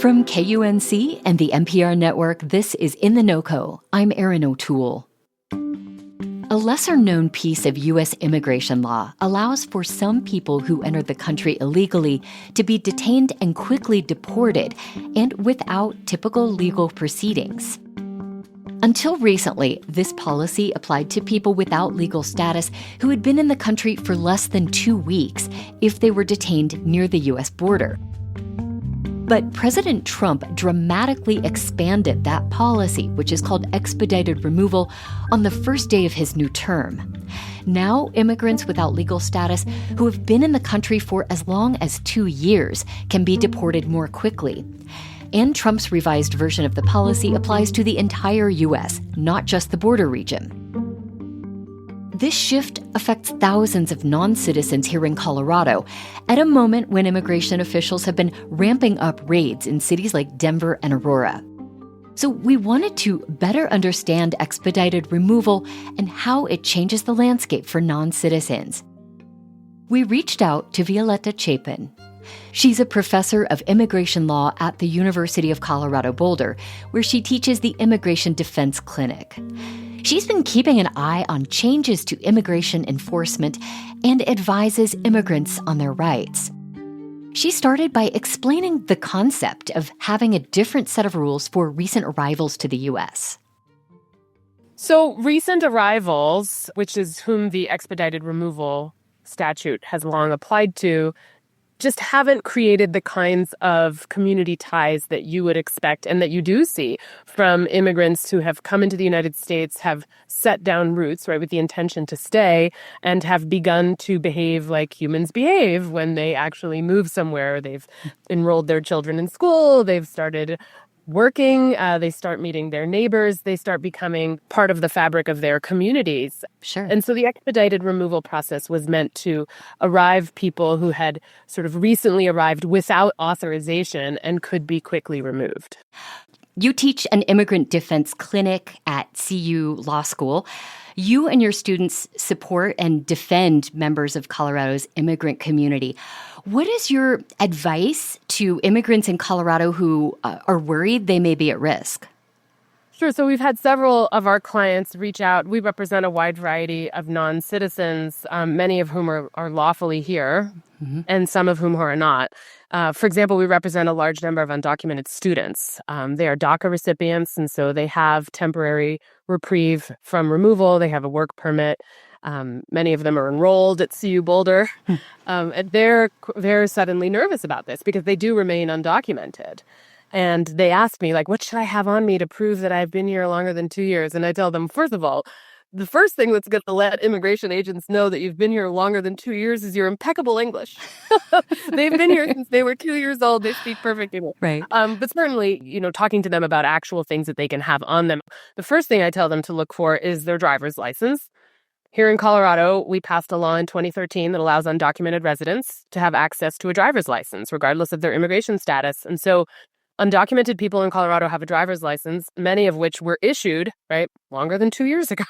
From KUNC and the NPR network, this is In The NoCo. I'm Erin O'Toole. A lesser-known piece of U.S. immigration law allows for some people who enter the country illegally to be detained and quickly deported, and without typical legal proceedings. Until recently, this policy applied to people without legal status who had been in the country for less than 2 weeks if they were detained near the U.S. border. But President Trump dramatically expanded that policy, which is called expedited removal, on the first day of his new term. Now, immigrants without legal status who have been in the country for as long as 2 years can be deported more quickly. And Trump's revised version of the policy applies to the entire U.S., not just the border region. This shift affects thousands of non-citizens here in Colorado at a moment when immigration officials have been ramping up raids in cities like Denver and Aurora. So we wanted to better understand expedited removal and how it changes the landscape for non-citizens. We reached out to Violeta Chapin. She's a professor of immigration law at the University of Colorado Boulder, where she teaches the Immigration Defense Clinic. She's been keeping an eye on changes to immigration enforcement and advises immigrants on their rights. She started by explaining the concept of having a different set of rules for recent arrivals to the U.S. So recent arrivals, which is whom the expedited removal statute has long applied to, just haven't created the kinds of community ties that you would expect and that you do see from immigrants who have come into the United States, have set down roots, right, with the intention to stay, and have begun to behave like humans behave when they actually move somewhere. They've enrolled their children in school, they've started working, they start meeting their neighbors, they start becoming part of the fabric of their communities. Sure. And so the expedited removal process was meant to arrive people who had sort of recently arrived without authorization and could be quickly removed. You teach an immigrant defense clinic at CU Law School. You and your students support and defend members of Colorado's immigrant community. What is your advice to immigrants in Colorado who are worried they may be at risk? Sure. So we've had several of our clients reach out. We represent a wide variety of non-citizens, many of whom are lawfully here, and some of whom are not. For example, we represent a large number of undocumented students. They are DACA recipients, and so they have temporary reprieve from removal. They have a work permit. Many of them are enrolled at CU Boulder. And they're suddenly nervous about this because they do remain undocumented. And they ask me, like, what should I have on me to prove that I've been here longer than 2 years? And I tell them, first of all, the first thing that's going to let immigration agents know that you've been here longer than 2 years is your impeccable English. They've been here since they were 2 years old. They speak perfect English. Right. But certainly, talking to them about actual things that they can have on them. The first thing I tell them to look for is their driver's license. Here in Colorado, we passed a law in 2013 that allows undocumented residents to have access to a driver's license, regardless of their immigration status. And so undocumented people in Colorado have a driver's license, many of which were issued, right, longer than 2 years ago.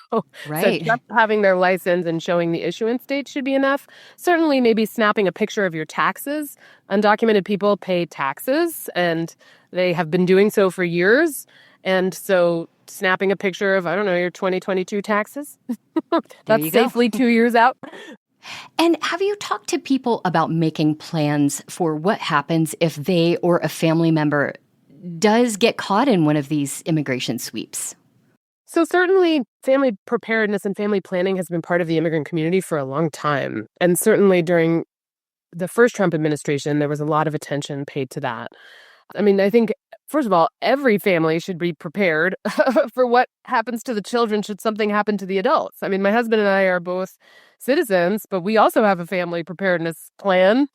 Right. So just having their license and showing the issuance date should be enough. Certainly, maybe snapping a picture of your taxes. Undocumented people pay taxes, and they have been doing so for years. And so snapping a picture of, your 2022 taxes, that's safely 2 years out. And have you talked to people about making plans for what happens if they or a family member does get caught in one of these immigration sweeps? So certainly family preparedness and family planning has been part of the immigrant community for a long time. And certainly during the first Trump administration, there was a lot of attention paid to that. I think, first of all, every family should be prepared for what happens to the children should something happen to the adults. My husband and I are both citizens, but we also have a family preparedness plan.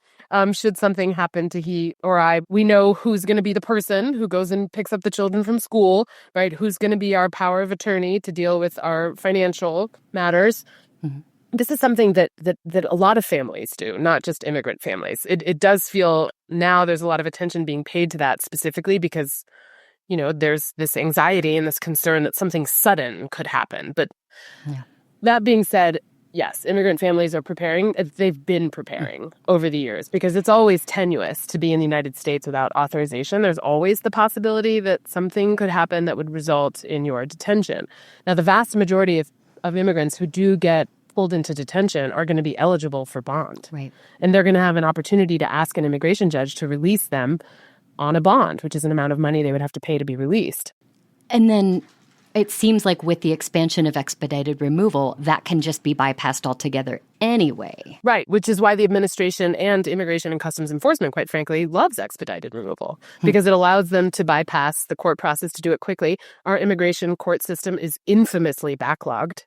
Should something happen to he or I, we know who's going to be the person who goes and picks up the children from school, right? Who's going to be our power of attorney to deal with our financial matters. Mm-hmm. This is something that a lot of families do, not just immigrant families. It does feel now there's a lot of attention being paid to that specifically because, there's this anxiety and this concern that something sudden could happen. But that being said, Yes, immigrant families are preparing. They've been preparing over the years because it's always tenuous to be in the United States without authorization. There's always the possibility that something could happen that would result in your detention. Now, the vast majority of immigrants who do get pulled into detention are going to be eligible for bond. Right. And they're going to have an opportunity to ask an immigration judge to release them on a bond, which is an amount of money they would have to pay to be released. And then it seems like with the expansion of expedited removal, that can just be bypassed altogether anyway. Right, which is why the administration and Immigration and Customs Enforcement, quite frankly, loves expedited removal because it allows them to bypass the court process to do it quickly. Our immigration court system is infamously backlogged.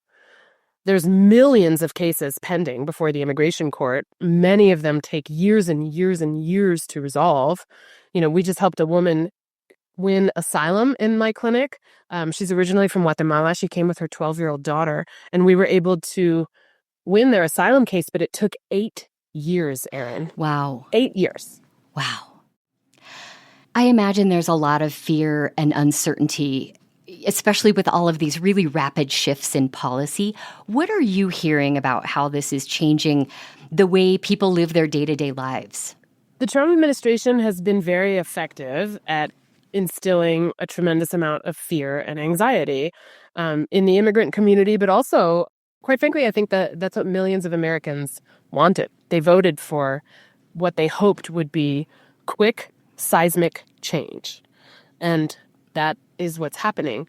There's millions of cases pending before the immigration court. Many of them take years and years and years to resolve. We just helped a woman win asylum in my clinic. She's originally from Guatemala. She came with her 12-year-old daughter, and we were able to win their asylum case, but it took 8 years, Erin. Wow. 8 years. Wow. I imagine there's a lot of fear and uncertainty, especially with all of these really rapid shifts in policy. What are you hearing about how this is changing the way people live their day-to-day lives? The Trump administration has been very effective at instilling a tremendous amount of fear and anxiety in the immigrant community, but also, quite frankly, I think that's what millions of Americans wanted. They voted for what they hoped would be quick, seismic change. And that is what's happening.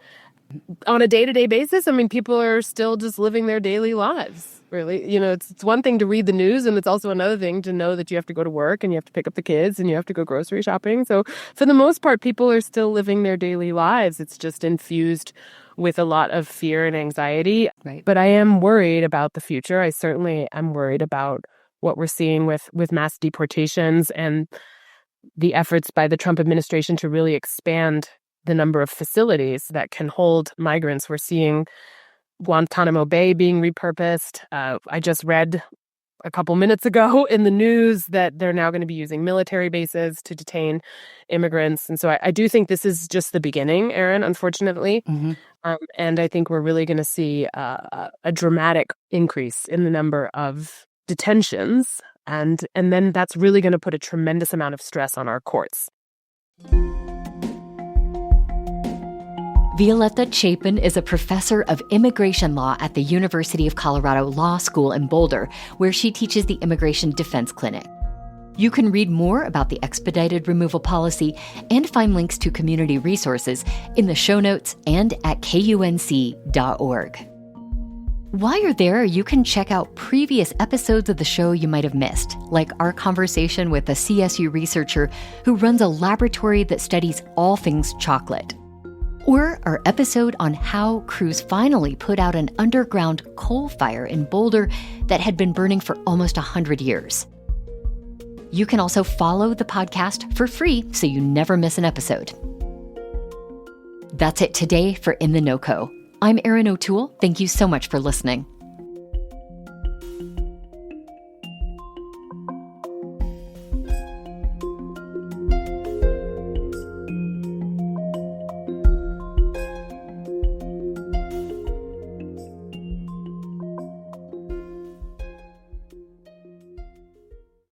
On a day-to-day basis, people are still just living their daily lives, really. It's one thing to read the news, and it's also another thing to know that you have to go to work and you have to pick up the kids and you have to go grocery shopping. So for the most part, people are still living their daily lives. It's just infused with a lot of fear and anxiety. Right. But I am worried about the future. I certainly am worried about what we're seeing with mass deportations and the efforts by the Trump administration to really expand the number of facilities that can hold migrants. We're seeing Guantanamo Bay being repurposed. I just read a couple minutes ago in the news that they're now going to be using military bases to detain immigrants. And so I do think this is just the beginning, Erin, unfortunately. Mm-hmm. And I think we're really going to see a dramatic increase in the number of detentions. And then that's really going to put a tremendous amount of stress on our courts. Violetta Chapin is a professor of immigration law at the University of Colorado Law School in Boulder, where she teaches the Immigration Defense Clinic. You can read more about the expedited removal policy and find links to community resources in the show notes and at KUNC.org. While you're there, you can check out previous episodes of the show you might have missed, like our conversation with a CSU researcher who runs a laboratory that studies all things chocolate. Or our episode on how crews finally put out an underground coal fire in Boulder that had been burning for almost 100 years. You can also follow the podcast for free so you never miss an episode. That's it today for In The NoCo. I'm Erin O'Toole. Thank you so much for listening.